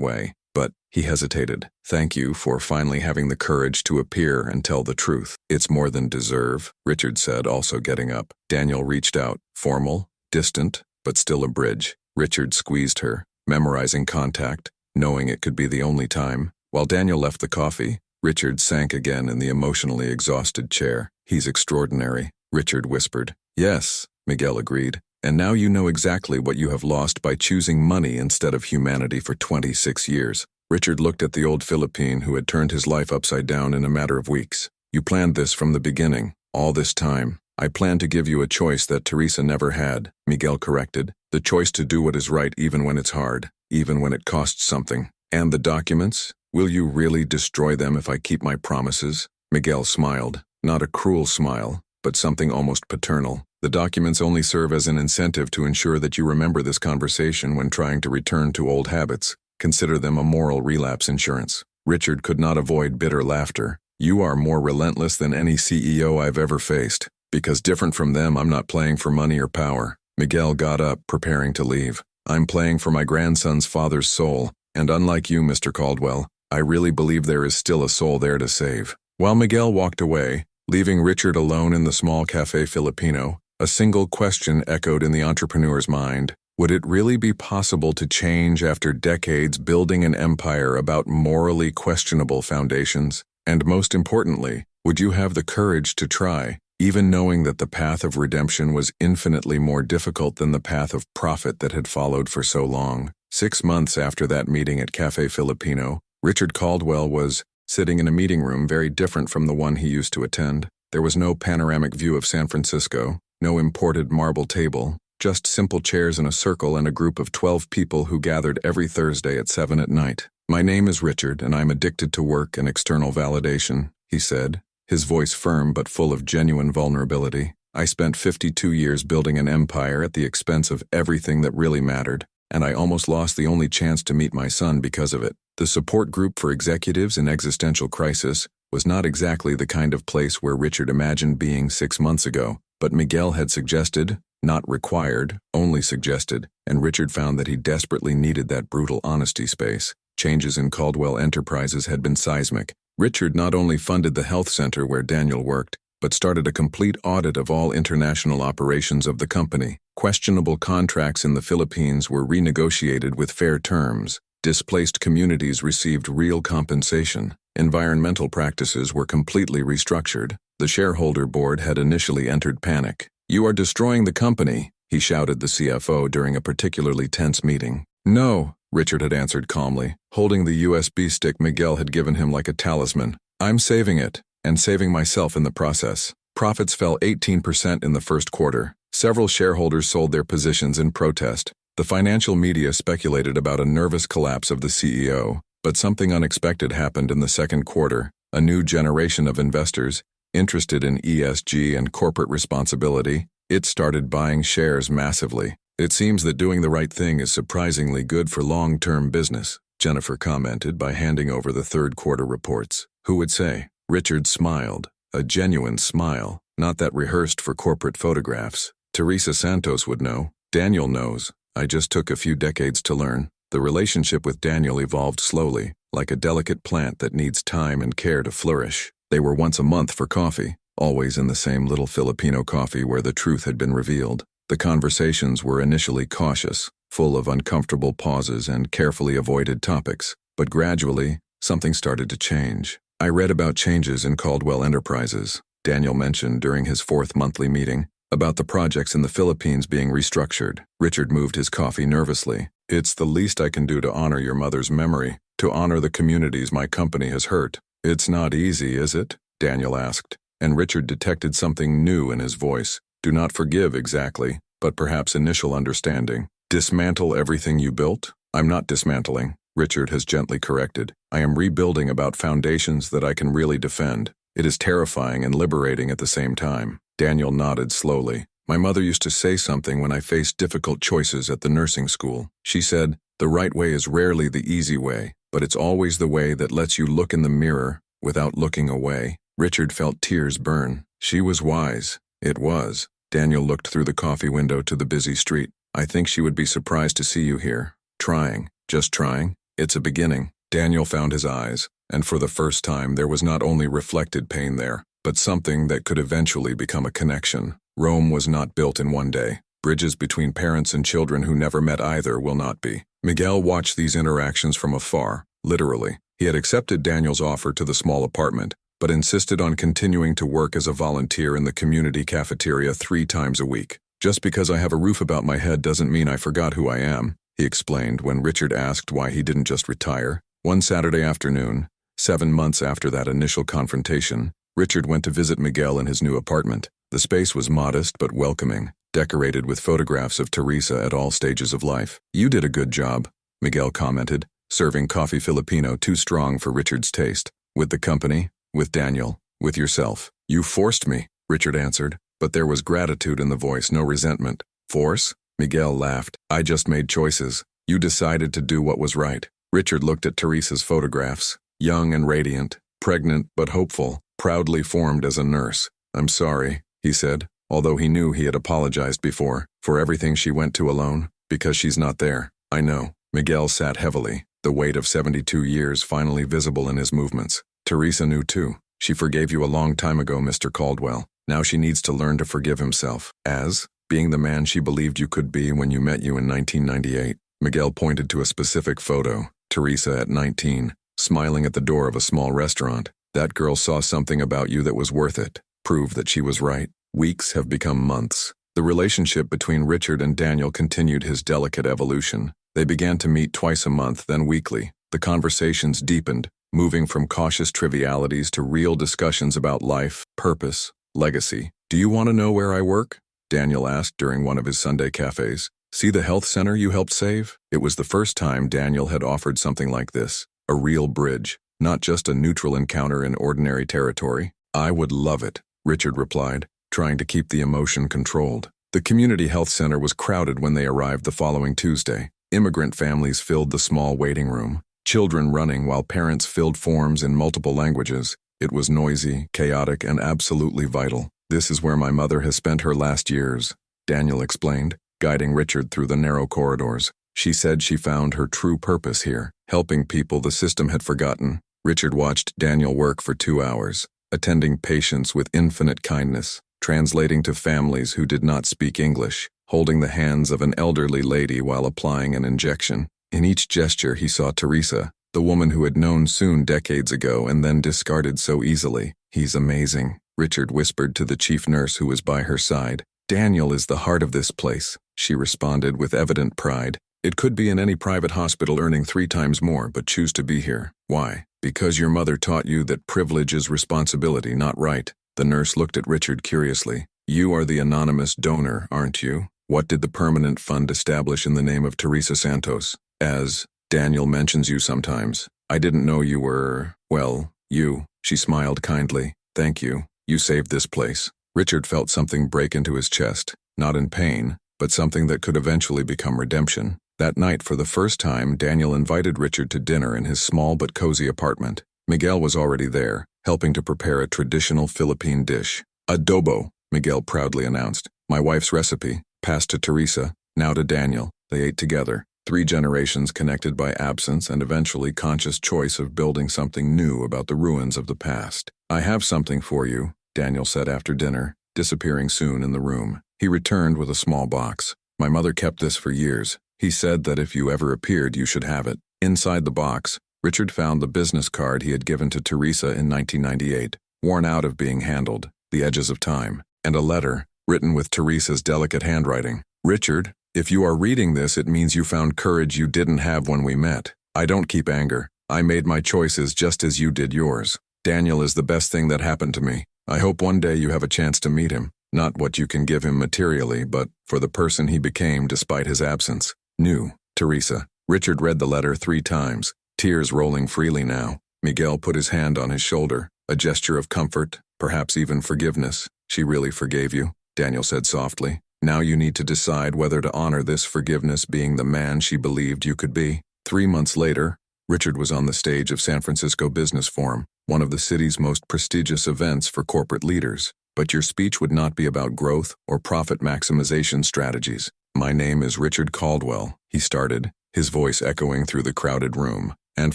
way, But he hesitated. "Thank you for finally having the courage to appear and tell the truth. It's more than deserve," Richard said, also getting up. Daniel reached out, formal, distant, but still a bridge. Richard squeezed her, memorizing contact, knowing it could be the only time. While Daniel left the coffee, Richard sank again in the emotionally exhausted chair. "He's extraordinary," Richard whispered. "Yes," Miguel agreed. "And now you know exactly what you have lost by choosing money instead of humanity for 26 years. Richard looked at the old Philippine who had turned his life upside down in a matter of weeks. "You planned this from the beginning, all this time. I planned to give you a choice that Teresa never had," Miguel corrected. "The choice to do what is right even when it's hard, even when it costs something. And the documents? Will you really destroy them if I keep my promises?" Miguel smiled, not a cruel smile, but something almost paternal. "The documents only serve as an incentive to ensure that you remember this conversation when trying to return to old habits. Consider them a moral relapse insurance." Richard could not avoid bitter laughter. "You are more relentless than any CEO I've ever faced. Because different from them, I'm not playing for money or power." Miguel got up, preparing to leave. "I'm playing for my grandson's father's soul, and unlike you, Mr. Caldwell, I really believe there is still a soul there to save." While Miguel walked away, leaving Richard alone in the small Café Filipino, a single question echoed in the entrepreneur's mind. Would it really be possible to change after decades building an empire about morally questionable foundations? And most importantly, would you have the courage to try, even knowing that the path of redemption was infinitely more difficult than the path of profit that had followed for so long? 6 months after that meeting at Café Filipino, Richard Caldwell was sitting in a meeting room very different from the one he used to attend. There was no panoramic view of San Francisco, no imported marble table, just simple chairs in a circle and a group of 12 people who gathered every Thursday at 7 at night. "My name is Richard, and I'm addicted to work and external validation," he said, his voice firm but full of genuine vulnerability. "I spent 52 years building an empire at the expense of everything that really mattered, and I almost lost the only chance to meet my son because of it." The support group for executives in existential crisis was not exactly the kind of place where Richard imagined being 6 months ago, but Miguel had suggested, not required, only suggested, and Richard found that he desperately needed that brutal honesty space. Changes in Caldwell Enterprises had been seismic. Richard not only funded the health center where Daniel worked, but started a complete audit of all international operations of the company. Questionable contracts in the Philippines were renegotiated with fair terms. Displaced communities received real compensation. Environmental practices were completely restructured. The shareholder board had initially entered panic. "You are destroying the company," he shouted the CFO during a particularly tense meeting. "No," Richard had answered calmly, holding the USB stick Miguel had given him like a talisman. "I'm saving it, and saving myself in the process." Profits fell 18% in the first quarter. Several shareholders sold their positions in protest. The financial media speculated about a nervous collapse of the CEO, but something unexpected happened in the second quarter. A new generation of investors, interested in ESG and corporate responsibility, it started buying shares massively. "It seems that doing the right thing is surprisingly good for long-term business," Jennifer commented by handing over the third quarter reports. "Who would say?" Richard smiled, a genuine smile, not that rehearsed for corporate photographs. "Teresa Santos would know. Daniel knows. I just took a few decades to learn." The relationship with Daniel evolved slowly, like a delicate plant that needs time and care to flourish. They were once a month for coffee, always in the same little Filipino coffee where the truth had been revealed. The conversations were initially cautious, full of uncomfortable pauses and carefully avoided topics, but gradually, something started to change. "I read about changes in Caldwell Enterprises," Daniel mentioned during his fourth monthly meeting, "about the projects in the Philippines being restructured." Richard moved his coffee nervously. "It's the least I can do to honor your mother's memory, to honor the communities my company has hurt." "It's not easy, is it?" Daniel asked, and Richard detected something new in his voice. "Do not forgive exactly, but perhaps initial understanding. Dismantle everything you built?" "I'm not dismantling," Richard has gently corrected. "I am rebuilding about foundations that I can really defend. It is terrifying and liberating at the same time." Daniel nodded slowly. "My mother used to say something when I faced difficult choices at the nursing school. She said, 'The right way is rarely the easy way, but it's always the way that lets you look in the mirror without looking away.'" Richard felt tears burn. She was wise. It was. Daniel looked through the coffee window to the busy street. "I think she would be surprised to see you here. Trying. Just trying. It's a beginning." Daniel found his eyes, and for the first time there was not only reflected pain there, but something that could eventually become a connection. Rome was not built in one day. Bridges between parents and children who never met either will not be. Miguel watched these interactions from afar, literally. He had accepted Daniel's offer to the small apartment, but insisted on continuing to work as a volunteer in the community cafeteria 3 times a week. "Just because I have a roof about my head doesn't mean I forgot who I am," he explained when Richard asked why he didn't just retire. One Saturday afternoon, 7 months after that initial confrontation, Richard went to visit Miguel in his new apartment. The space was modest but welcoming, decorated with photographs of Teresa at all stages of life. "You did a good job," Miguel commented, serving coffee Filipino too strong for Richard's taste. "With the company, with Daniel, with yourself." "You forced me," Richard answered, but there was gratitude in the voice, no resentment. "Force?" Miguel laughed. "I just made choices. You decided to do what was right." Richard looked at Teresa's photographs, young and radiant, pregnant but hopeful, proudly formed as a nurse. "I'm sorry," he said, although he knew he had apologized before, "for everything she went to alone, because she's not there." "I know." Miguel sat heavily, the weight of 72 years finally visible in his movements. "Teresa knew too. She forgave you a long time ago, Mr. Caldwell. Now she needs to learn to forgive himself. As being the man she believed you could be when you met you in 1998. Miguel pointed to a specific photo, Teresa at 19, smiling at the door of a small restaurant. "That girl saw something about you that was worth it. Proved that she was right." Weeks have become months. The relationship between Richard and Daniel continued his delicate evolution. They began to meet twice a month, then weekly. The conversations deepened, moving from cautious trivialities to real discussions about life, purpose, legacy. "Do you want to know where I work?" Daniel asked during one of his Sunday cafes. "See the health center you helped save?" It was the first time Daniel had offered something like this, a real bridge, not just a neutral encounter in ordinary territory. "I would love it," Richard replied, trying to keep the emotion controlled. The community health center was crowded when they arrived the following Tuesday. Immigrant families filled the small waiting room, children running while parents filled forms in multiple languages. It was noisy, chaotic, and absolutely vital. "This is where my mother has spent her last years," Daniel explained, guiding Richard through the narrow corridors. "She said she found her true purpose here, helping people the system had forgotten." Richard watched Daniel work for 2 hours, attending patients with infinite kindness, translating to families who did not speak English, holding the hands of an elderly lady while applying an injection. In each gesture he saw Teresa, the woman who had known soon decades ago and then discarded so easily. "He's amazing," Richard whispered to the chief nurse who was by her side. "Daniel is the heart of this place," she responded with evident pride. "It could be in any private hospital earning 3 times more, but choose to be here. Why? Because your mother taught you that privilege is responsibility, not right." The nurse looked at Richard curiously. "You are the anonymous donor, aren't you? What did the permanent fund establish in the name of Teresa Santos? As Daniel mentions you sometimes. I didn't know you were, well, you." She smiled kindly. "Thank you. You saved this place." Richard felt something break into his chest, not in pain, but something that could eventually become redemption. That night, for the first time, Daniel invited Richard to dinner in his small but cozy apartment. Miguel was already there, helping to prepare a traditional Philippine dish. "Adobo," Miguel proudly announced. "My wife's recipe, passed to Teresa, now to Daniel." They ate together, 3 generations connected by absence and eventually conscious choice of building something new about the ruins of the past. "I have something for you," Daniel said after dinner, disappearing soon in the room. He returned with a small box. "My mother kept this for years. He said that if you ever appeared, you should have it." Inside the box, Richard found the business card he had given to Teresa in 1998, worn out of being handled, the edges of time, and a letter, written with Teresa's delicate handwriting. "Richard, if you are reading this, it means you found courage you didn't have when we met. I don't keep anger. I made my choices just as you did yours. Daniel is the best thing that happened to me. I hope one day you have a chance to meet him. Not what you can give him materially, but for the person he became despite his absence. New, Teresa." Richard read the letter 3 times, tears rolling freely now. Miguel put his hand on his shoulder, a gesture of comfort, perhaps even forgiveness. "She really forgave you," Daniel said softly. "Now you need to decide whether to honor this forgiveness being the man she believed you could be." 3 months later, Richard was on the stage of San Francisco Business Forum, one of the city's most prestigious events for corporate leaders. But your speech would not be about growth or profit maximization strategies. "My name is Richard Caldwell," he started, his voice echoing through the crowded room. And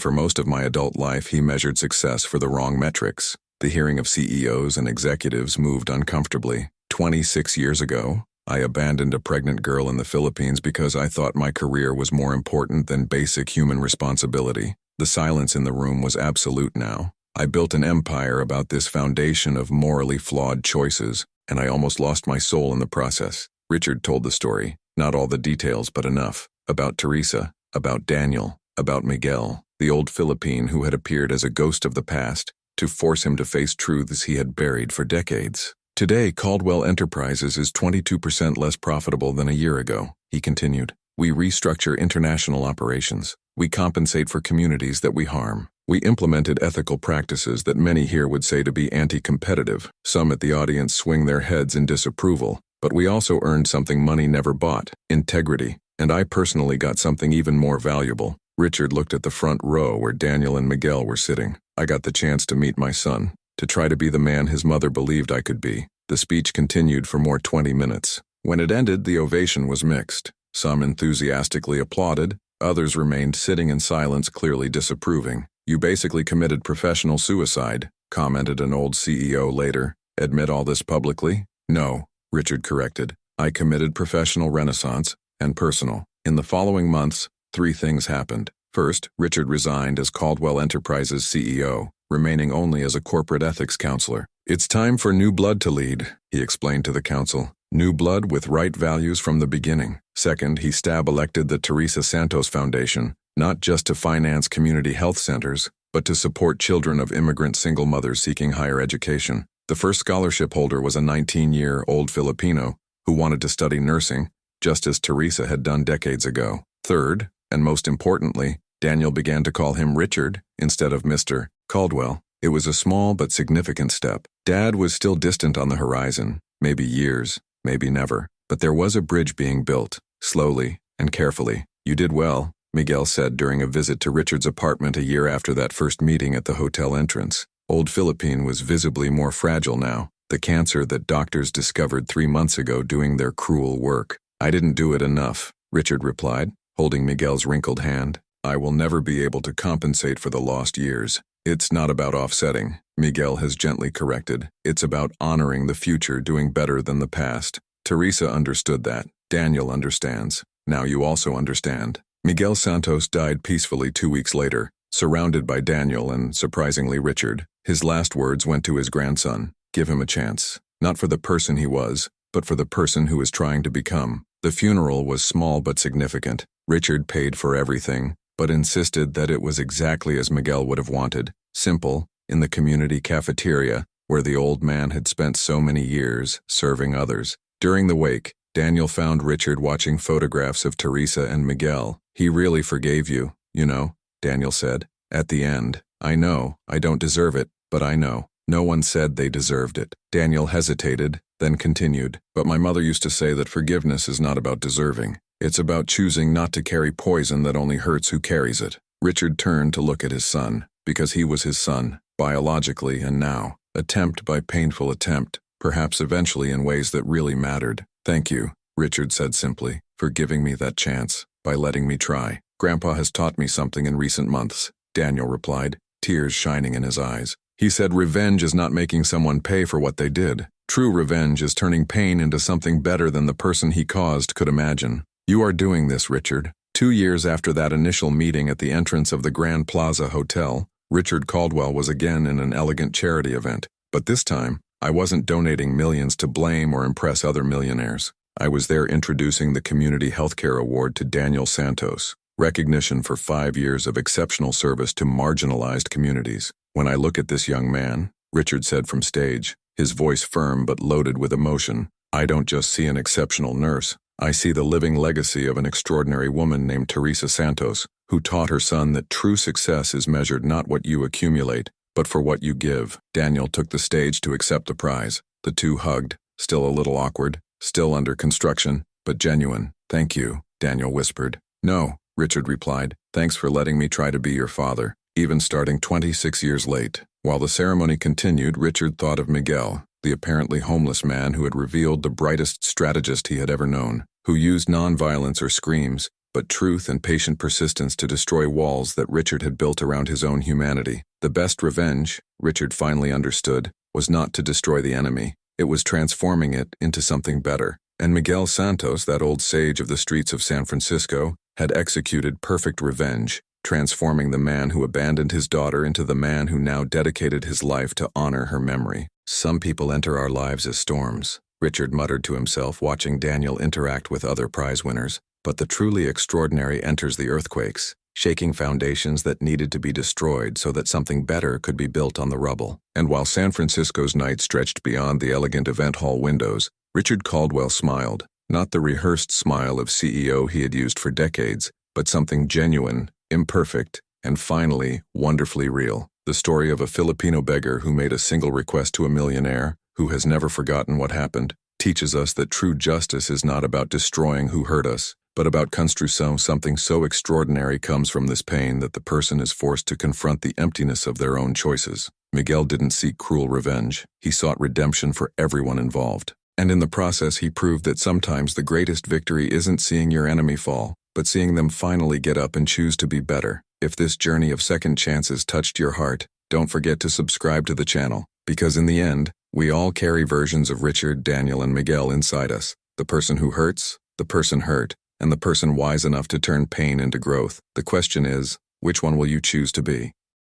for most of my adult life, he measured success for the wrong metrics. The hearing of CEOs and executives moved uncomfortably. 26 years ago, I abandoned a pregnant girl in the Philippines because I thought my career was more important than basic human responsibility. The silence in the room was absolute now. I built an empire about this foundation of morally flawed choices, and I almost lost my soul in the process. Richard told the story, not all the details but enough, about Teresa, about Daniel, about Miguel, the old Philippine who had appeared as a ghost of the past, to force him to face truths he had buried for decades. Today, Caldwell Enterprises is 22% less profitable than a year ago, he continued. We restructure international operations. We compensate for communities that we harm. We implemented ethical practices that many here would say to be anti-competitive. Some at the audience swing their heads in disapproval. But we also earned something money never bought, integrity. And I personally got something even more valuable. Richard looked at the front row where Daniel and Miguel were sitting. I got the chance to meet my son, to try to be the man his mother believed I could be. The speech continued for more 20 minutes. When it ended, the ovation was mixed. Some enthusiastically applauded, others remained sitting in silence, clearly disapproving. You basically committed professional suicide, commented an old CEO later. Admit all this publicly? No, Richard corrected. I committed professional renaissance and personal. In the following months, 3 things happened. First, Richard resigned as Caldwell Enterprises CEO, remaining only as a corporate ethics counselor. It's time for new blood to lead, he explained to the council. New blood with right values from the beginning. Second, he elected the Teresa Santos Foundation, not just to finance community health centers, but to support children of immigrant single mothers seeking higher education. The first scholarship holder was a 19-year-old Filipino who wanted to study nursing, just as Teresa had done decades ago. Third, and most importantly, Daniel began to call him Richard instead of Mr. Caldwell. It was a small but significant step. Dad was still distant on the horizon, maybe years, maybe never. But there was a bridge being built, slowly and carefully. You did well, Miguel said during a visit to Richard's apartment a year after that first meeting at the hotel entrance. Old Philippine was visibly more fragile now, the cancer that doctors discovered 3 months ago doing their cruel work. I didn't do it enough, Richard replied, holding Miguel's wrinkled hand. I will never be able to compensate for the lost years. It's not about offsetting, Miguel has gently corrected. It's about honoring the future, doing better than the past. Teresa understood that. Daniel understands. Now you also understand. Miguel Santos died peacefully 2 weeks later, surrounded by Daniel and, surprisingly, Richard. His last words went to his grandson. Give him a chance. Not for the person he was, but for the person who is trying to become. The funeral was small but significant. Richard paid for everything, but insisted that it was exactly as Miguel would have wanted. Simple, in the community cafeteria, where the old man had spent so many years serving others. During the wake, Daniel found Richard watching photographs of Teresa and Miguel. He really forgave you, you know, Daniel said. At the end, I know, I don't deserve it, but I know. No one said they deserved it. Daniel hesitated, then continued. But my mother used to say that forgiveness is not about deserving. It's about choosing not to carry poison that only hurts who carries it. Richard turned to look at his son, because he was his son, biologically and now. Attempt by painful attempt, perhaps eventually in ways that really mattered. Thank you, Richard said simply, for giving me that chance, by letting me try. Grandpa has taught me something in recent months, Daniel replied, tears shining in his eyes. He said revenge is not making someone pay for what they did. True revenge is turning pain into something better than the person he caused could imagine. You are doing this, Richard. 2 years after that initial meeting at the entrance of the Grand Plaza Hotel, Richard Caldwell was again in an elegant charity event. But this time, I wasn't donating millions to blame or impress other millionaires. I was there introducing the Community Healthcare Award to Daniel Santos, recognition for 5 years of exceptional service to marginalized communities. When I look at this young man, Richard said from stage, his voice firm but loaded with emotion, I don't just see an exceptional nurse. I see the living legacy of an extraordinary woman named Teresa Santos, who taught her son that true success is measured not what you accumulate, but for what you give. Daniel took the stage to accept the prize. The two hugged, still a little awkward, still under construction, but genuine. Thank you, Daniel whispered. No, Richard replied. Thanks for letting me try to be your father, even starting 26 years late. While the ceremony continued, Richard thought of Miguel, the apparently homeless man who had revealed the brightest strategist he had ever known, who used nonviolence or screams, but truth and patient persistence to destroy walls that Richard had built around his own humanity. The best revenge, Richard finally understood, was not to destroy the enemy. It was transforming it into something better. And Miguel Santos, that old sage of the streets of San Francisco, had executed perfect revenge, transforming the man who abandoned his daughter into the man who now dedicated his life to honor her memory. Some people enter our lives as storms, Richard muttered to himself, watching Daniel interact with other prize winners. But the truly extraordinary enters the earthquakes, shaking foundations that needed to be destroyed so that something better could be built on the rubble. And while San Francisco's night stretched beyond the elegant event hall windows, Richard Caldwell smiled, not the rehearsed smile of CEO he had used for decades, but something genuine, imperfect, and finally, wonderfully real. The story of a Filipino beggar who made a single request to a millionaire, who has never forgotten what happened, teaches us that true justice is not about destroying who hurt us, but about construction. Something so extraordinary comes from this pain that the person is forced to confront the emptiness of their own choices. Miguel didn't seek cruel revenge. He sought redemption for everyone involved. And in the process, he proved that sometimes the greatest victory isn't seeing your enemy fall, but seeing them finally get up and choose to be better. If this journey of second chances touched your heart, don't forget to subscribe to the channel, because in the end, we all carry versions of Richard, Daniel, and Miguel inside us. The person who hurts, the person hurt, and the person wise enough to turn pain into growth. The question is, which one will you choose to be?